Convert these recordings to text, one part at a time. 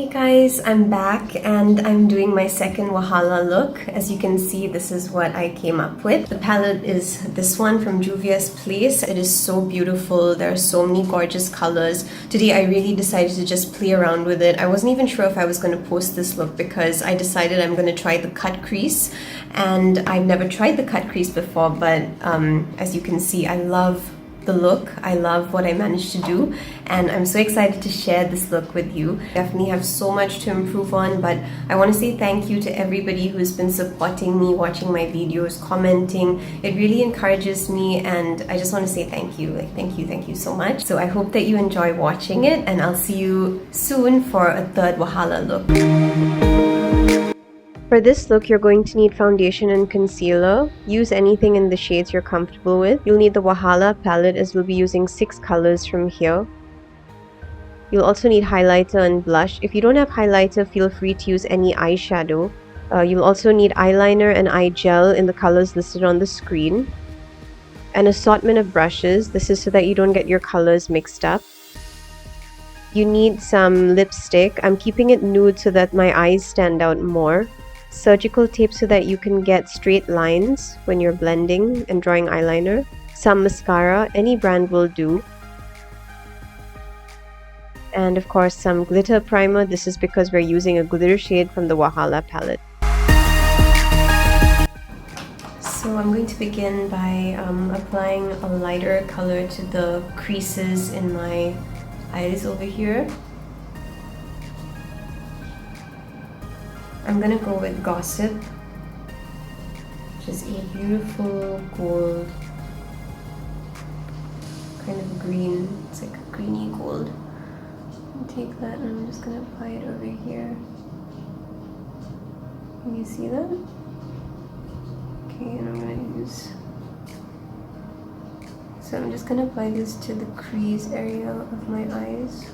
Hey guys, I'm back and I'm doing my second WAHALA look. As you can see, this is what I came up with. The palette is this one from JUVIA'S Place. It is so beautiful. There are so many gorgeous colors. Today I really decided to just play around with it. I wasn't even sure if I was going to post this look because I decided I'm going to try the cut crease, and I've never tried the cut crease before, but as you can see, I love the look. I love what I managed to do, and I'm so excited to share this look with you. Definitely have so much to improve on, but I want to say thank you to everybody who's been supporting me, watching my videos, commenting. It really encourages me, and I just want to say thank you. Thank you so much. So I hope that you enjoy watching it, and I'll see you soon for a third WAHALA look. For this look, you're going to need foundation and concealer. Use anything in the shades you're comfortable with. You'll need the WAHALA palette, as we'll be using 6 colors from here. You'll also need highlighter and blush. If you don't have highlighter, feel free to use any eyeshadow. You'll also need eyeliner and eye gel in the colors listed on the screen. An assortment of brushes. This is so that you don't get your colors mixed up. You need some lipstick. I'm keeping it nude so that my eyes stand out more. Surgical tape so that you can get straight lines when you're blending and drawing eyeliner. Some mascara, any brand will do. And of course some glitter primer. This is because we're using a glitter shade from the WAHALA palette. So I'm going to begin by applying a lighter color to the creases in my eyes over here. I'm gonna go with Gossip, which is a beautiful gold, kind of green. It's like a greeny gold. I'll take that and I'm just gonna apply it over here. Can you see that? Okay, and I'm gonna use. So I'm just gonna apply this to the crease area of my eyes.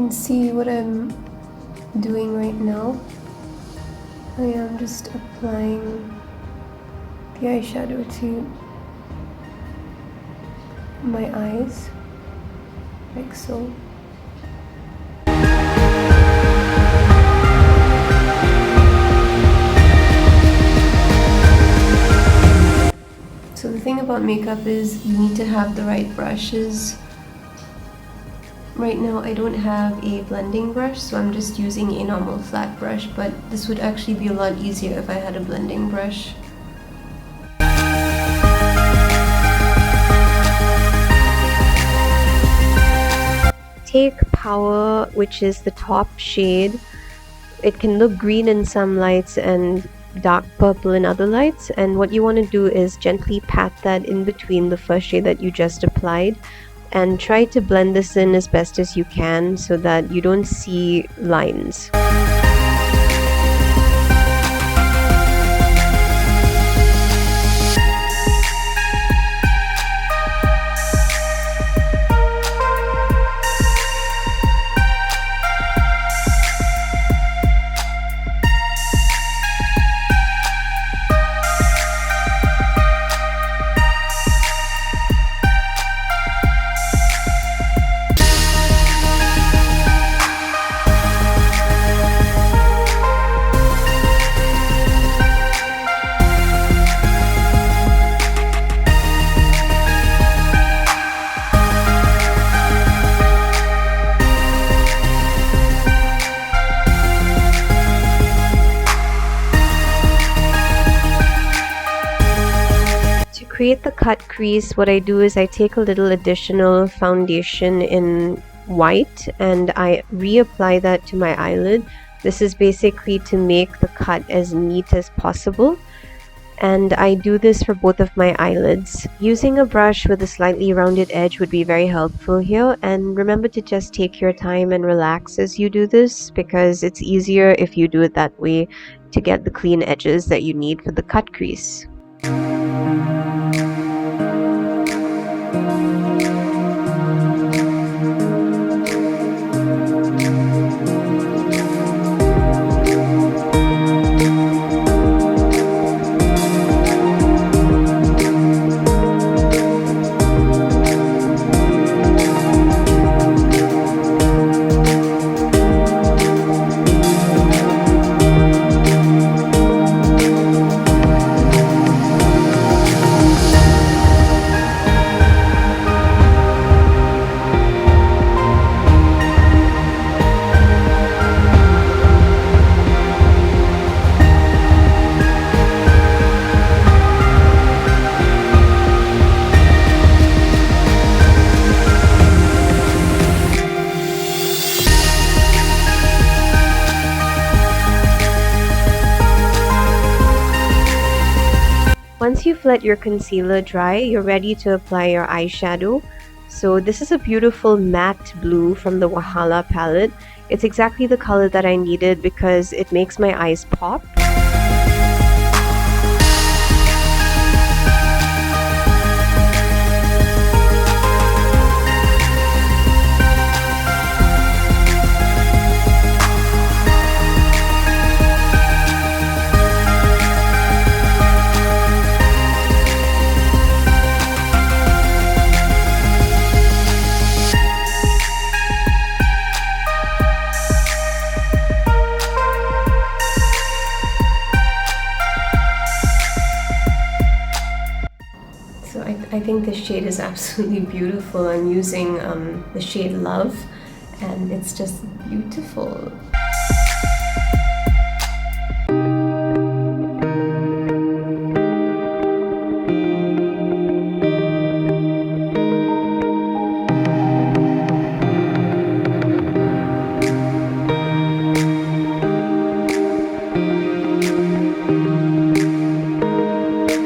See what I'm doing right now. I am just applying the eyeshadow to my eyes, like so. So the thing about makeup is you need to have the right brushes. Right now I don't have a blending brush, so I'm just using a normal flat brush, but this would actually be a lot easier if I had a blending brush. Take Power, which is the top shade. It can look green in some lights and dark purple in other lights, and what you want to do is gently pat that in between the first shade that you just applied, and try to blend this in as best as you can so that you don't see lines. Create the cut crease, what I do is I take a little additional foundation in white and I reapply that to my eyelid. This is basically to make the cut as neat as possible, and I do this for both of my eyelids. Using a brush with a slightly rounded edge would be very helpful here, and remember to just take your time and relax as you do this, because it's easier if you do it that way to get the clean edges that you need for the cut crease. you've let your concealer dry, you're ready to apply your eyeshadow. So this is a beautiful matte blue from the WAHALA palette. It's exactly the color that I needed because it makes my eyes pop. So I think this shade is absolutely beautiful. I'm using the shade Love, and it's just beautiful.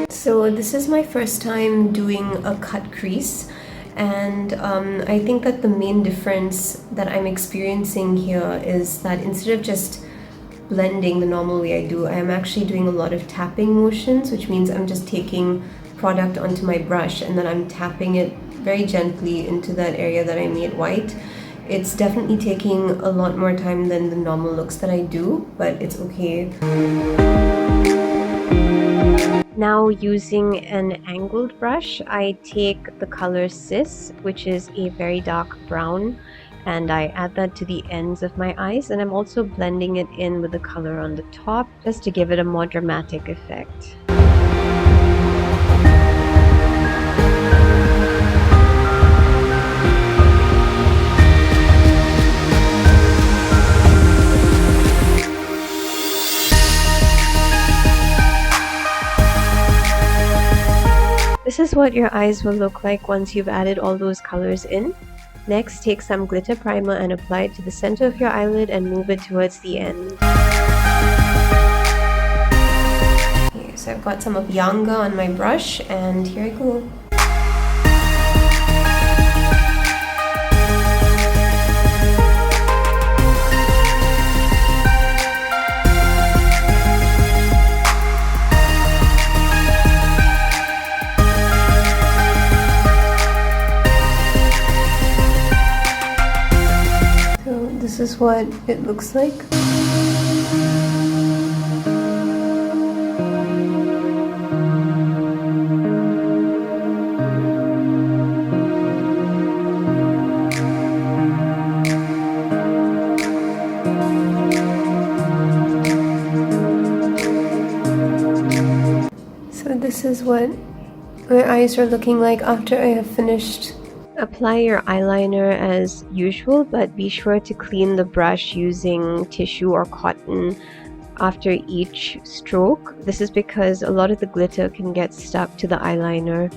So this is my first time doing a cut crease, and I think that the main difference that I'm experiencing here is that instead of just blending the normal way I do, I am actually doing a lot of tapping motions, which means I'm just taking product onto my brush and then I'm tapping it very gently into that area that I made white. It's definitely taking a lot more time than the normal looks that I do, but it's okay. Now, using an angled brush, I take the color Cis, which is a very dark brown, and I add that to the ends of my eyes, and I'm also blending it in with the color on the top just to give it a more dramatic effect. This is what your eyes will look like once you've added all those colors in. Next, take some glitter primer and apply it to the center of your eyelid and move it towards the end. Okay, so I've got some of Yanga on my brush, and here I go. This is what it looks like. So this is what my eyes are looking like after I have finished. Apply your eyeliner as usual, but be sure to clean the brush using tissue or cotton after each stroke. This is because a lot of the glitter can get stuck to the eyeliner.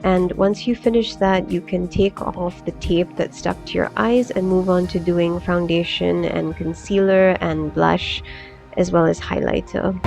And once you finish that, you can take off the tape that's stuck to your eyes and move on to doing foundation and concealer and blush, as well as highlighter.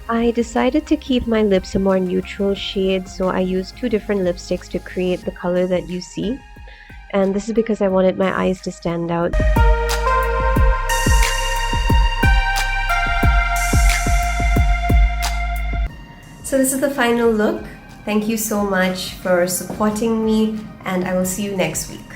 I decided to keep my lips a more neutral shade, so I used two different lipsticks to create the color that you see. And this is because I wanted my eyes to stand out. So this is the final look. Thank you so much for supporting me, and I will see you next week.